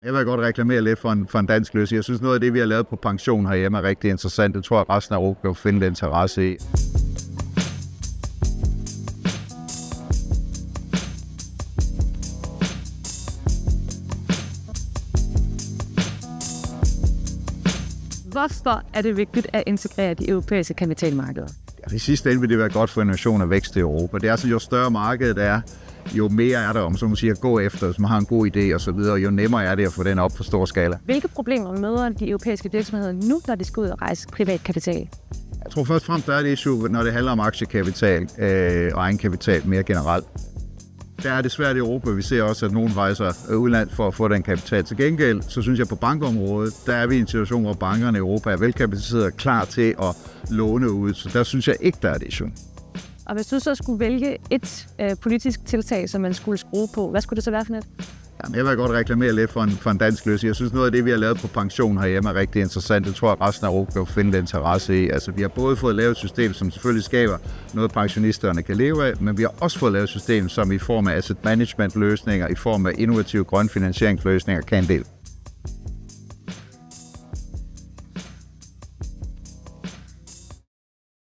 Jeg vil godt reklamere lidt for en dansk løsning. Jeg synes, noget af det, vi har lavet på pension herhjemme, er rigtig interessant. Det tror jeg, resten af Europa vil finde den interesse i. Hvorfor er det vigtigt at integrere de europæiske kapitalmarkeder? I sidste ende vil det være godt for innovation og vækst i Europa. Det er altså, jo større markedet er, jo mere er der om, som man siger, at gå efter, hvis man har en god idé og så videre, og jo nemmere er det at få den op på stor skala. Hvilke problemer møder de europæiske virksomheder nu, når de skal ud og rejse privat kapital? Jeg tror først og fremmest, der er et issue, når det handler om aktiekapital og egenkapital mere generelt. Der er det svært i Europa. Vi ser også, at nogen rejser udland for at få den kapital. Til gengæld, så synes jeg på bankområdet, der er vi i en situation, hvor bankerne i Europa er velkapitaliserede og klar til at låne ud. Så der synes jeg ikke, der er et issue. Og hvis du så skulle vælge et politisk tiltag, som man skulle skrue på, hvad skulle det så være for net? Jeg vil godt reklamere lidt for en dansk løsning. Jeg synes, noget af det, vi har lavet på pension herhjemme, er rigtig interessant. Det tror jeg, resten af Europa vil finde den interesse i. Altså, vi har både fået lavet et system, som selvfølgelig skaber noget, pensionisterne kan leve af, men vi har også fået lavet et system, som i form af asset management løsninger, i form af innovative grønne finansieringsløsninger, kan en del.